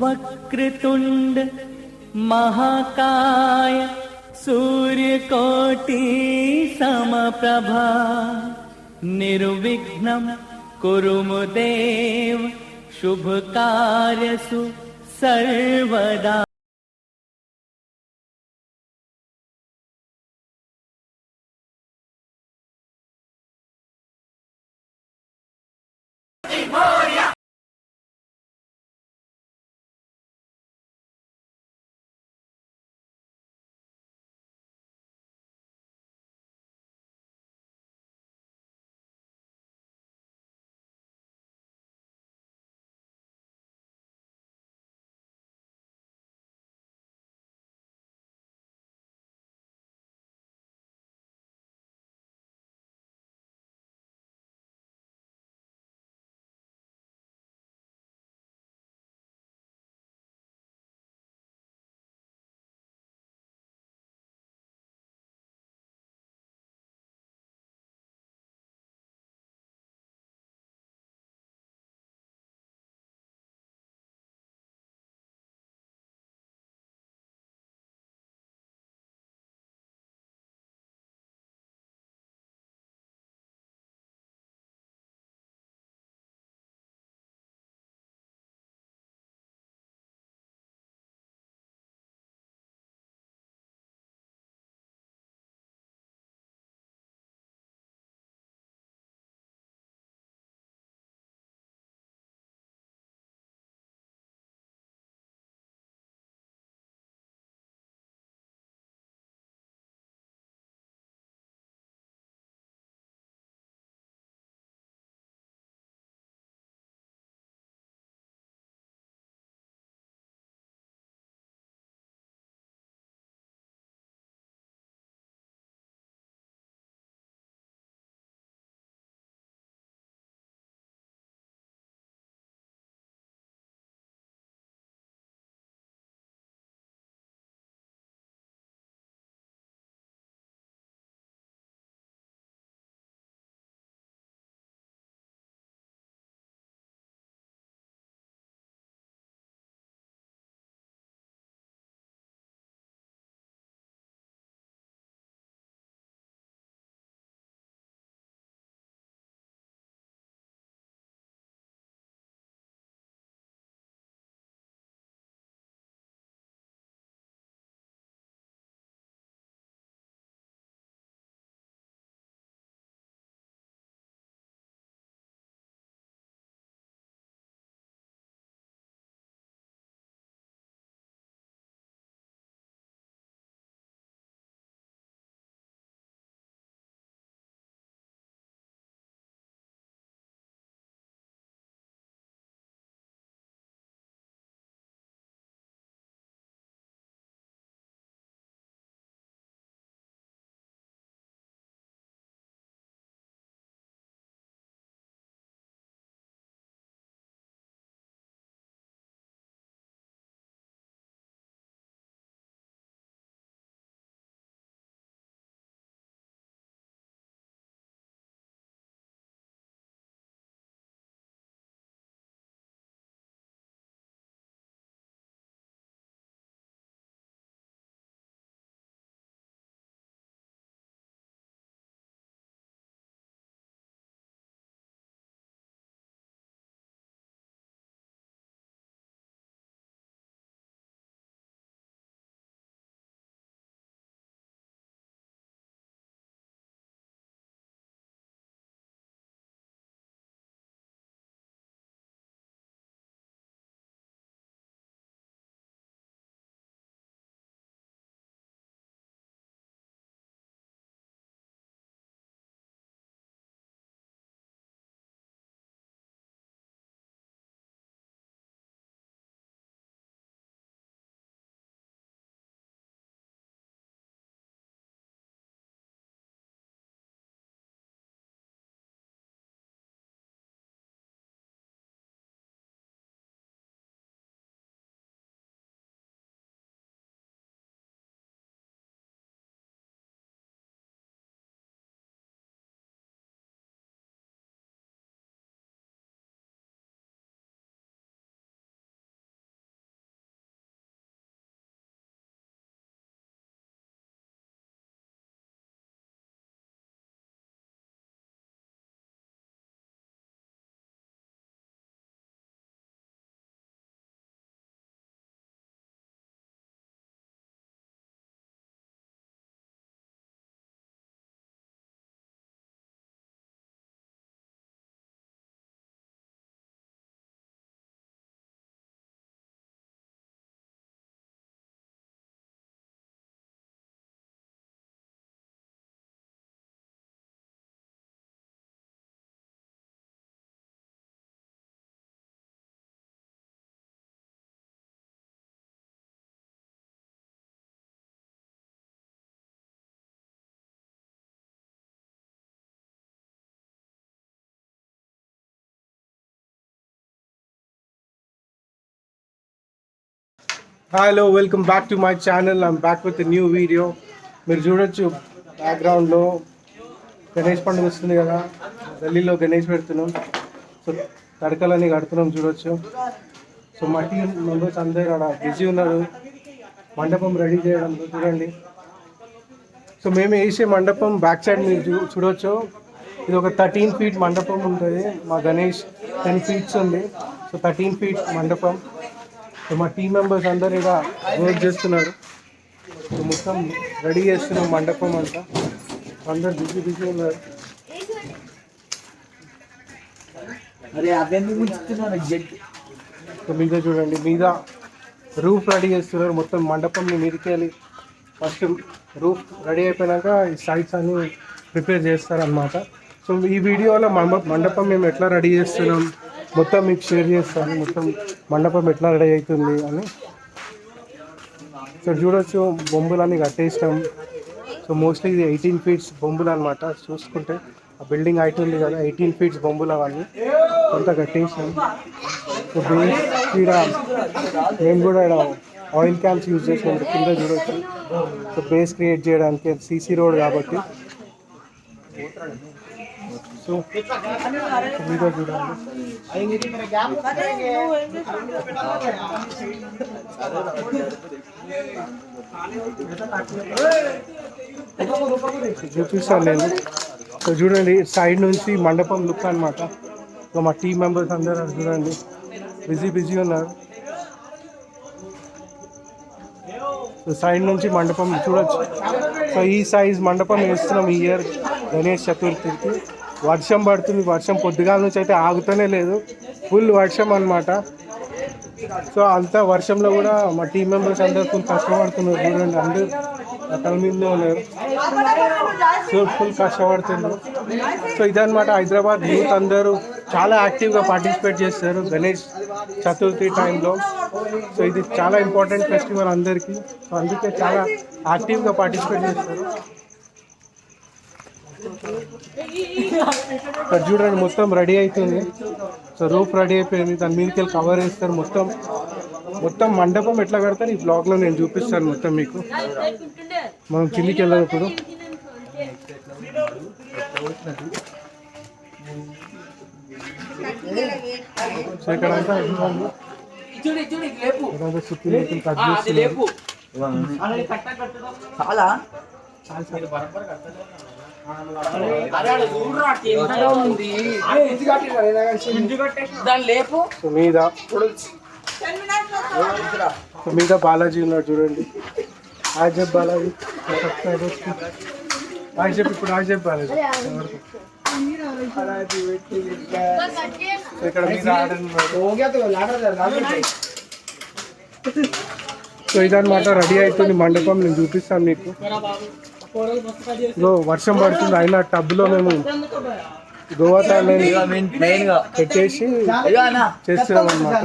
वक्रतुंड महाकाय सूर्यकोटि समप्रभा निर्विघ्नं कुरु देव शुभ कार्यसु सर्वदा। Hello welcome back to my channel. I'm back with new video. మీరు చూడొచ్చు బ్యాక్గ్రౌండ్లో గణేష్ పండుగ వస్తుంది కదా, గల్లీలో గణేష్ పెడుతున్నాం. సో తడకలని కడుతున్నాం చూడొచ్చు. సో మా టీం మెంబర్స్ అందరూ అక్కడ బిజీ ఉన్నారు మండపం రెడీ చేయడంలో. చూడండి, సో మేము వేసే మండపం బ్యాక్ సైడ్ మీరు చూడొచ్చు. ఇది ఒక 13 feet మండపం ఉంటుంది. మా గణేష్ 10 feet ఉంది. సో 13 feet మండపం. సో మా టీం మెంబర్స్ అందరు ఇలా వర్క్ చేస్తున్నారు. సో మొత్తం రెడీ చేస్తున్నాం మండపం అంతా. అందరు బిజీ బిజీ ఉన్నారు. సో మీద చూడండి, మీద రూఫ్ రెడీ చేస్తున్నారు. మొత్తం మండపంని మీదకి వెళ్ళి ఫస్ట్ రూఫ్ రెడీ అయిపోయినాక ఈ సైడ్స్ అన్ని ప్రిపేర్ చేస్తారనమాట. సో ఈ వీడియోలో మండపం మేము ఎట్లా రెడీ చేస్తున్నాం మొత్తం మీకు షేర్ చేస్తాను. మొత్తం మండపం ఎట్లా రెడీ అవుతుంది అని. సో చూడొచ్చు, బొంబులన్నీ కట్టేసినాం. సో మోస్ట్లీ ఇది 18 feet బొంబులు అనమాట. చూసుకుంటే ఆ బిల్డింగ్ హైట్ ఉంది కదా, 18 feet బొంబులు అవన్నీ కొంత కట్టేసినాం. సో బేస్ ఇక్కడ మేము కూడా ఇక్కడ ఆయిల్ క్యాన్స్ యూజ్ చేసినాం కింద చూడొచ్చు. సో బేస్ క్రియేట్ చేయడానికి సీసీ రోడ్ కాబట్టి. సో మీద చూడండి, చూపిస్తాను నేను. సో చూడండి, సైడ్ నుంచి మండపం లుక్ అనమాట. సో మా టీం మెంబర్స్ అందరూ చూడండి బిజీ బిజీ ఉన్నారు. సో సైడ్ నుంచి మండపం చూడొచ్చు. సో ఈ సైజ్ మండపం వేస్తున్నాం ఈ ఇయర్ గణేష్ చతుర్థికి. వర్షం పడుతుంది, వర్షం పొద్దుగాల నుంచి అయితే ఆగుతూనే లేదు, ఫుల్ వర్షం అనమాట. సో అంతా వర్షంలో కూడా మా టీం మెంబర్స్ అందరూ ఫుల్ కష్టపడుతున్నారు. చూడండి, అందరూ అక్కడ మీద ఉన్నారు. సో ఫుల్ కష్టపడుతున్నారు. సో ఇదనమాట హైదరాబాద్ యూత్ అందరూ చాలా యాక్టివ్గా పార్టిసిపేట్ చేస్తారు గణేష్ చతుర్థి టైంలో. సో ఇది చాలా ఇంపార్టెంట్ ఫెస్టివల్ అందరికీ. సో అందుకే చాలా యాక్టివ్గా పార్టిసిపేట్ చేస్తారు. ఇక్కడ చూడండి, మొత్తం రెడీ అవుతుంది. సో రూఫ్ రెడీ అయిపోయింది, దాని మీదకి వెళ్ళి కవర్ వేస్తారు. మొత్తం మండపం ఎట్లా కడతారు ఈ బ్లాగ్లో నేను చూపిస్తాను మొత్తం మీకు. మనం కిందికి వెళ్ళినప్పుడు సో ఇక్కడంతా సుత్తి కట్ చేస్తున్నారు. మీద బాలాజీ ఉన్నాడు చూడండి. హాయ్ చెప్పు బాలాజీ. హాయ్ చెప్పు, ఇప్పుడు హాయ్ చెప్పు బాలాజీ. ఇక్కడ మీద సో ఇదన్నమాట రెడీ అవుతుంది మండపం. నేను చూపిస్తాను మీకు. వర్షం పడుతుంది, అయినా టబ్లో మేము గోవా పెట్టేసి చేస్తున్నాం అనమాట.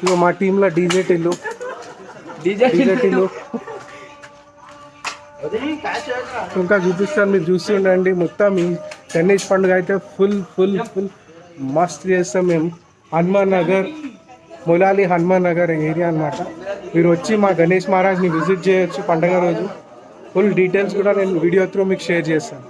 ఇగో మా టీంలో డీజే టిల్లు ఇంకా చూపిస్తాను, మీరు చూసి ఉండండి. మొత్తం ఈ గణేష్ పండుగ అయితే ఫుల్ ఫుల్ ఫుల్ మస్త్ చేస్తాం మేము. హనుమాన్ నగర్, మొలాలి హనుమాన్ నగర్ ఏరియా అనమాట. మీరు వచ్చి మా గణేష్ మహారాజ్ని విజిట్ చేయొచ్చు పండుగ రోజు. ఫుల్ డీటెయిల్స్ కూడా నేను వీడియో త్రూ మీకు షేర్ చేస్తాను.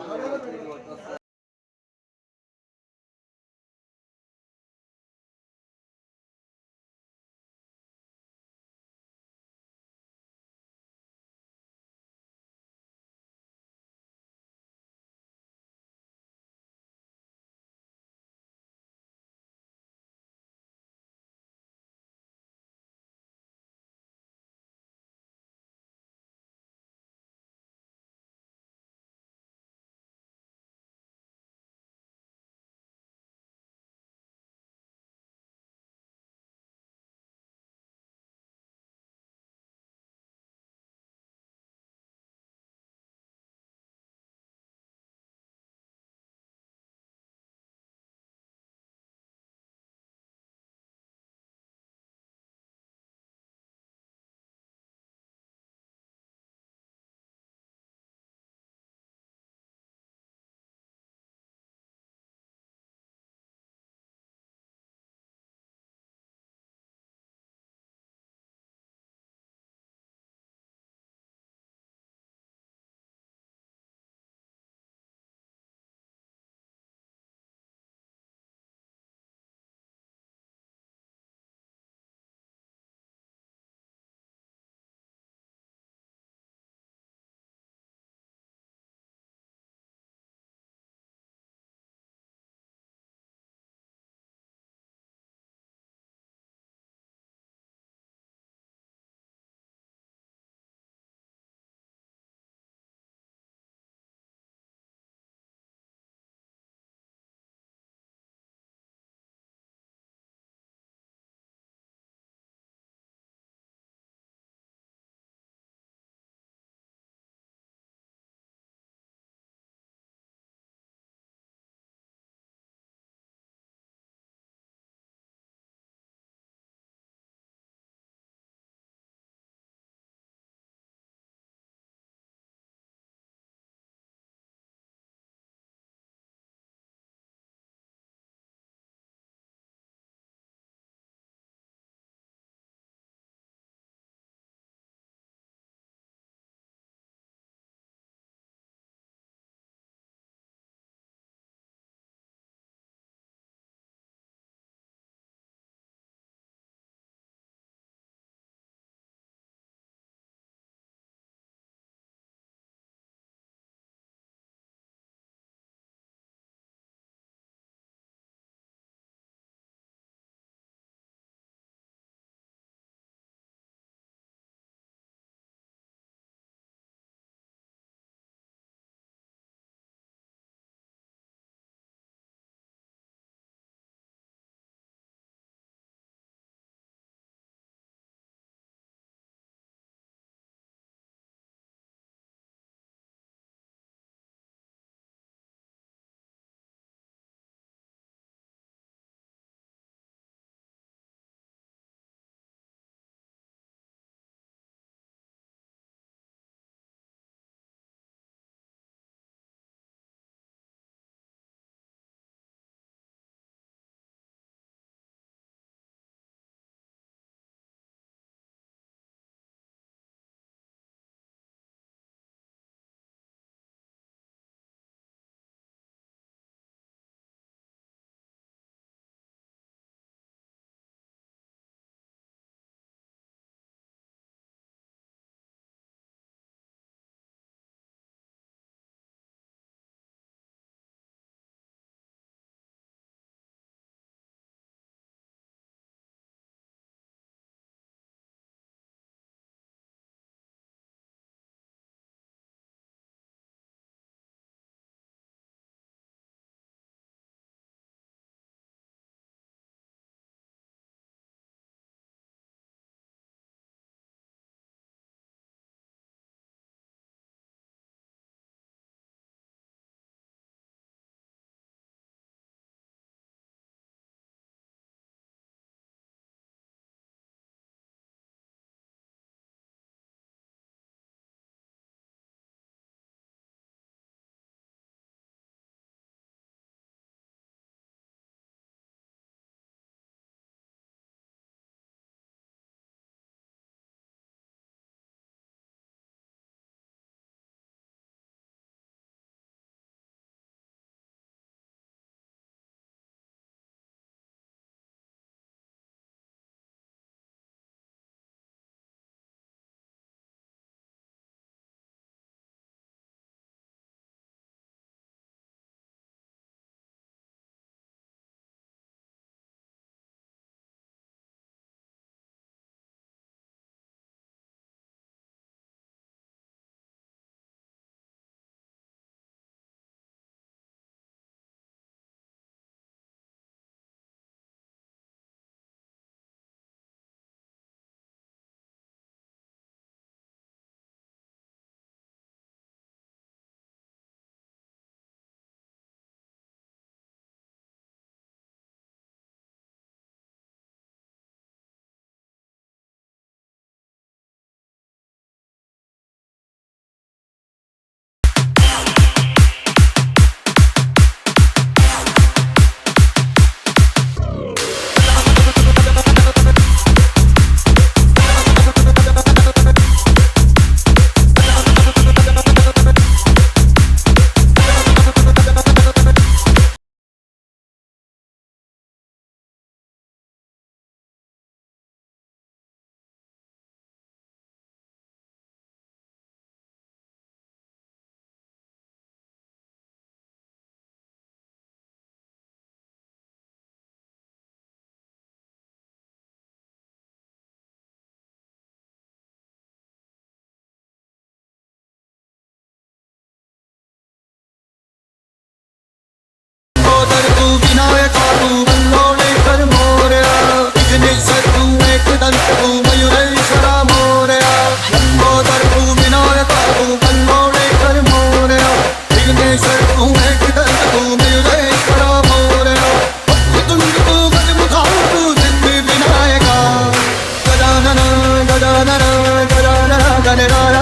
గజానన గజానన గణరాయ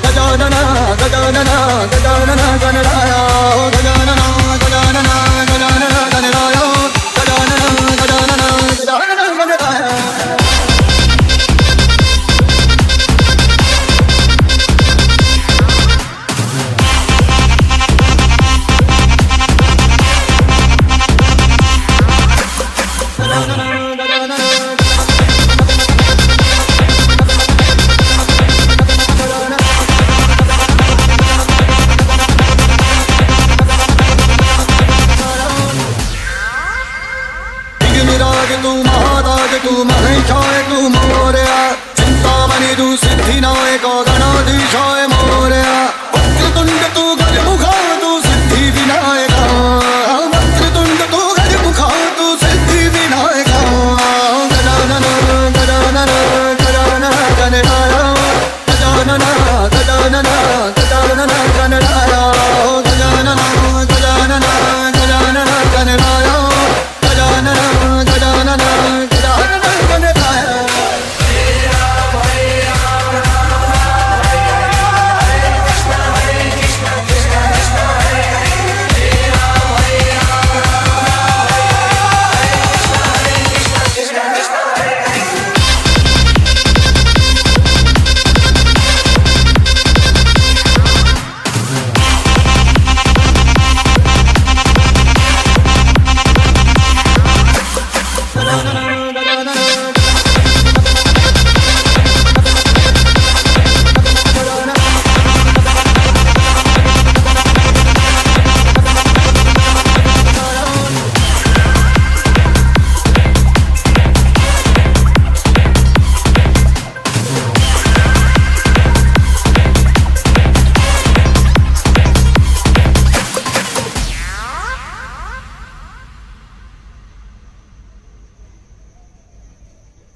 గజానన గజానన గజానన గణరాయ గజానన గజానన గజానన గణరాయ గజానన గజానన గజానన గణరాయ. तू महाराज तू महेशाय तू मोरया चिंतामणि तू सिद्धिनायक गणाधीशाय मोरया वक्रतुंड तू गजमुखा तू सिद्धि विनायक वक्रतुंड तू गजमुखा तू सिद्धि विनायक गजानन गजानन गजानन गणराय गजानन गजानन गजानन गणराय गजानन गजानन गजानन गणराय गजानन गजानन गजानन गणराय.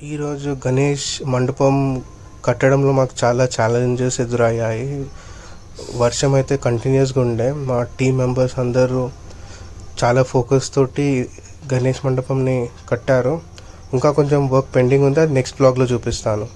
ఈరోజు గణేష్ మండపం కట్టడంలో మాకు చాలా ఛాలెంజెస్ ఎదురయ్యాయి. వర్షం అయితే కంటిన్యూస్గా ఉండే. మా టీం మెంబర్స్ అందరూ చాలా ఫోకస్ తోటి గణేష్ మండపంని కట్టారు. ఇంకా కొంచెం వర్క్ పెండింగ్ ఉంది, అది నెక్స్ట్ బ్లాగ్లో చూపిస్తాను.